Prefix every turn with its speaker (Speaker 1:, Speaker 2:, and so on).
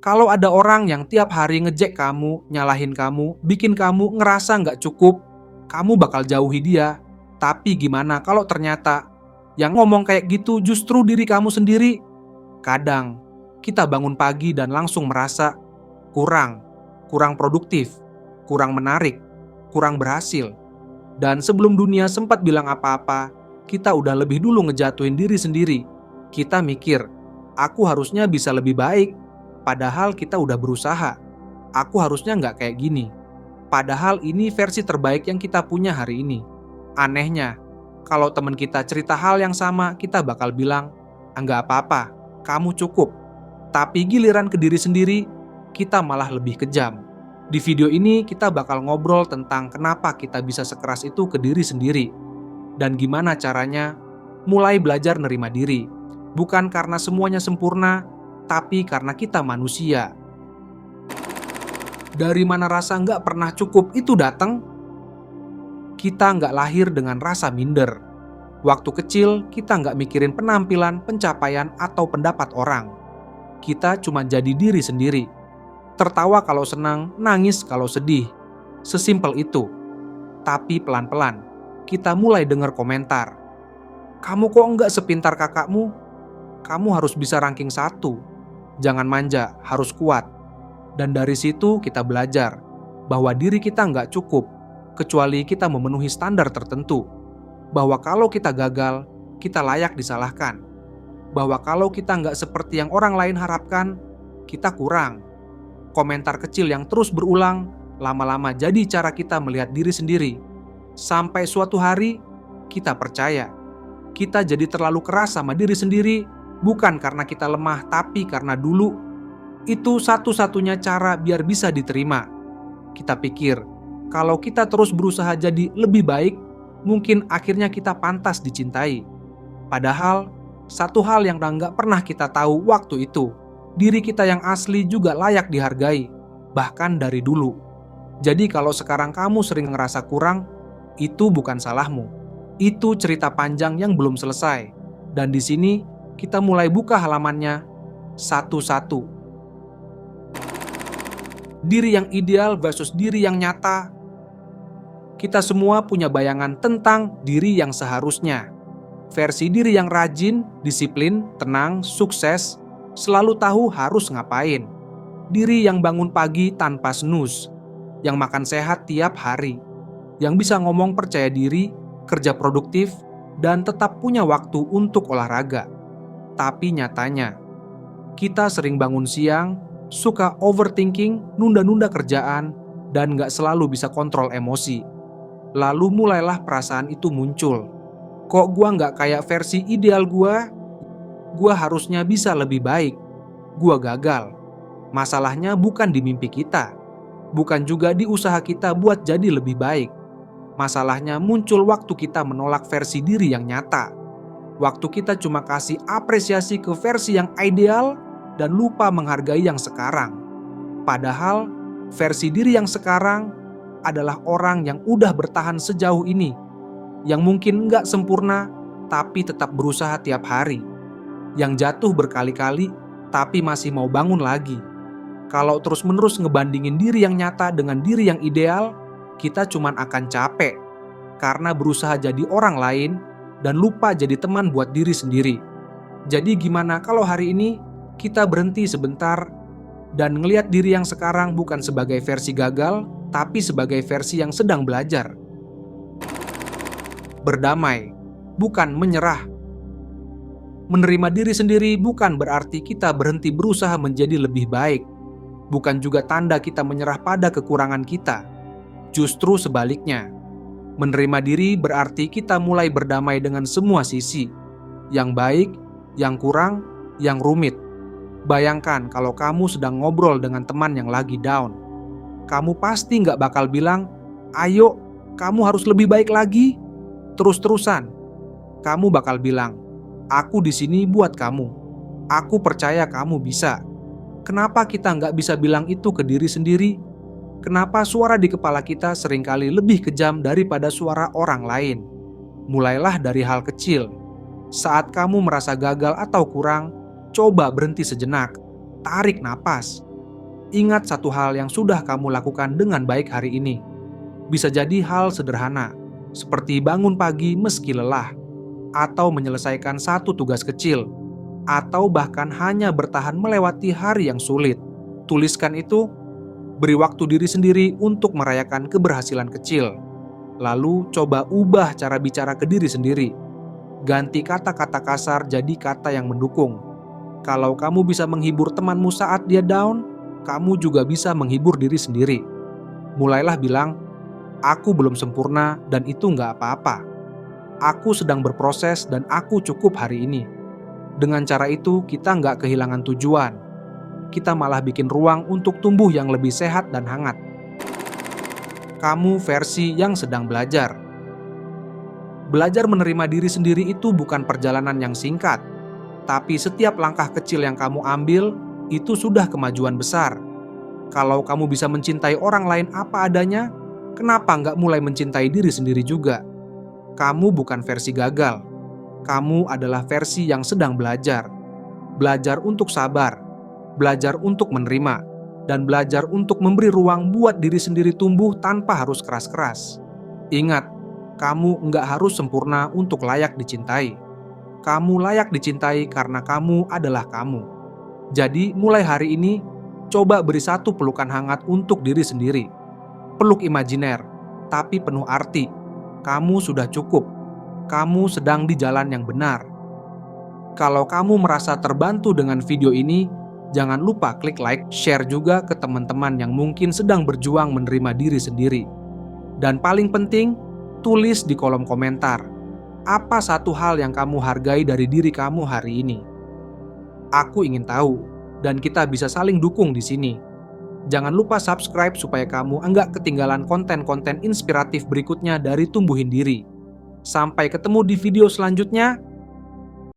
Speaker 1: Kalau ada orang yang tiap hari ngejek kamu, nyalahin kamu, bikin kamu ngerasa nggak cukup, kamu bakal jauhi dia. Tapi gimana kalau ternyata yang ngomong kayak gitu justru diri kamu sendiri? Kadang kita bangun pagi dan langsung merasa kurang produktif, kurang menarik, kurang berhasil. Dan sebelum dunia sempat bilang apa-apa, kita udah lebih dulu ngejatuhin diri sendiri. Kita mikir, aku harusnya bisa lebih baik. Padahal kita udah berusaha. Aku harusnya nggak kayak gini. Padahal ini versi terbaik yang kita punya hari ini. Anehnya, kalau teman kita cerita hal yang sama, kita bakal bilang, "Nggak apa-apa, kamu cukup." Tapi giliran ke diri sendiri, kita malah lebih kejam. Di video ini kita bakal ngobrol tentang kenapa kita bisa sekeras itu ke diri sendiri. Dan gimana caranya mulai belajar nerima diri. Bukan karena semuanya sempurna, tapi karena kita manusia. Dari mana rasa nggak pernah cukup itu datang? Kita nggak lahir dengan rasa minder. Waktu kecil, kita nggak mikirin penampilan, pencapaian, atau pendapat orang. Kita cuma jadi diri sendiri. Tertawa kalau senang, nangis kalau sedih. Sesimpel itu. Tapi pelan-pelan, kita mulai dengar komentar. "Kamu kok nggak sepintar kakakmu? Kamu harus bisa ranking 1. Jangan manja, harus kuat." Dan dari situ kita belajar bahwa diri kita nggak cukup, kecuali kita memenuhi standar tertentu. Bahwa kalau kita gagal, kita layak disalahkan. Bahwa kalau kita nggak seperti yang orang lain harapkan, kita kurang. Komentar kecil yang terus berulang, lama-lama jadi cara kita melihat diri sendiri. Sampai suatu hari, kita percaya. Kita jadi terlalu keras sama diri sendiri, bukan karena kita lemah, tapi karena dulu itu satu-satunya cara biar bisa diterima. Kita pikir, kalau kita terus berusaha jadi lebih baik, mungkin akhirnya kita pantas dicintai. Padahal, satu hal yang nggak pernah kita tahu waktu itu, diri kita yang asli juga layak dihargai, bahkan dari dulu. Jadi kalau sekarang kamu sering ngerasa kurang, itu bukan salahmu. Itu cerita panjang yang belum selesai. Dan di sini, kita mulai buka halamannya satu-satu. Diri yang ideal versus diri yang nyata. Kita semua punya bayangan tentang diri yang seharusnya. Versi diri yang rajin, disiplin, tenang, sukses, selalu tahu harus ngapain. Diri yang bangun pagi tanpa snooze, yang makan sehat tiap hari, yang bisa ngomong percaya diri, kerja produktif, dan tetap punya waktu untuk olahraga. Tapi nyatanya, kita sering bangun siang, suka overthinking, nunda-nunda kerjaan, dan gak selalu bisa kontrol emosi. Lalu mulailah perasaan itu muncul. Kok gua gak kayak versi ideal gua? Gua harusnya bisa lebih baik. Gua gagal. Masalahnya bukan di mimpi kita. Bukan juga di usaha kita buat jadi lebih baik. Masalahnya muncul waktu kita menolak versi diri yang nyata. Waktu kita cuma kasih apresiasi ke versi yang ideal dan lupa menghargai yang sekarang. Padahal versi diri yang sekarang adalah orang yang udah bertahan sejauh ini, yang mungkin nggak sempurna tapi tetap berusaha tiap hari, yang jatuh berkali-kali tapi masih mau bangun lagi. Kalau terus-menerus ngebandingin diri yang nyata dengan diri yang ideal, kita cuman akan capek karena berusaha jadi orang lain dan lupa jadi teman buat diri sendiri. Jadi gimana kalau hari ini kita berhenti sebentar dan ngelihat diri yang sekarang bukan sebagai versi gagal, tapi sebagai versi yang sedang belajar. Berdamai, bukan menyerah. Menerima diri sendiri bukan berarti kita berhenti berusaha menjadi lebih baik. Bukan juga tanda kita menyerah pada kekurangan kita. Justru sebaliknya, menerima diri berarti kita mulai berdamai dengan semua sisi. Yang baik, yang kurang, yang rumit. Bayangkan kalau kamu sedang ngobrol dengan teman yang lagi down. Kamu pasti nggak bakal bilang, "Ayo, kamu harus lebih baik lagi." Terus-terusan. Kamu bakal bilang, "Aku di sini buat kamu. Aku percaya kamu bisa." Kenapa kita nggak bisa bilang itu ke diri sendiri? Kenapa suara di kepala kita seringkali lebih kejam daripada suara orang lain? Mulailah dari hal kecil. Saat kamu merasa gagal atau kurang, coba berhenti sejenak. Tarik napas. Ingat satu hal yang sudah kamu lakukan dengan baik hari ini. Bisa jadi hal sederhana, seperti bangun pagi meski lelah, atau menyelesaikan satu tugas kecil, atau bahkan hanya bertahan melewati hari yang sulit. Tuliskan itu, beri waktu diri sendiri untuk merayakan keberhasilan kecil. Lalu coba ubah cara bicara ke diri sendiri. Ganti kata-kata kasar jadi kata yang mendukung. Kalau kamu bisa menghibur temanmu saat dia down, kamu juga bisa menghibur diri sendiri. Mulailah bilang, aku belum sempurna dan itu nggak apa-apa. Aku sedang berproses dan aku cukup hari ini. Dengan cara itu, kita nggak kehilangan tujuan. Kita malah bikin ruang untuk tumbuh yang lebih sehat dan hangat. Kamu versi yang sedang belajar. Belajar menerima diri sendiri itu bukan perjalanan yang singkat, tapi setiap langkah kecil yang kamu ambil, itu sudah kemajuan besar. Kalau kamu bisa mencintai orang lain apa adanya, kenapa nggak mulai mencintai diri sendiri juga? Kamu bukan versi gagal. Kamu adalah versi yang sedang belajar. Belajar untuk sabar, belajar untuk menerima, dan belajar untuk memberi ruang buat diri sendiri tumbuh tanpa harus keras-keras. Ingat, kamu nggak harus sempurna untuk layak dicintai. Kamu layak dicintai karena kamu adalah kamu. Jadi mulai hari ini, coba beri satu pelukan hangat untuk diri sendiri. Peluk imajiner, tapi penuh arti. Kamu sudah cukup. Kamu sedang di jalan yang benar. Kalau kamu merasa terbantu dengan video ini, jangan lupa klik like, share juga ke teman-teman yang mungkin sedang berjuang menerima diri sendiri. Dan paling penting, tulis di kolom komentar, apa satu hal yang kamu hargai dari diri kamu hari ini? Aku ingin tahu, dan kita bisa saling dukung di sini. Jangan lupa subscribe supaya kamu enggak ketinggalan konten-konten inspiratif berikutnya dari Tumbuhin Diri. Sampai ketemu di video selanjutnya.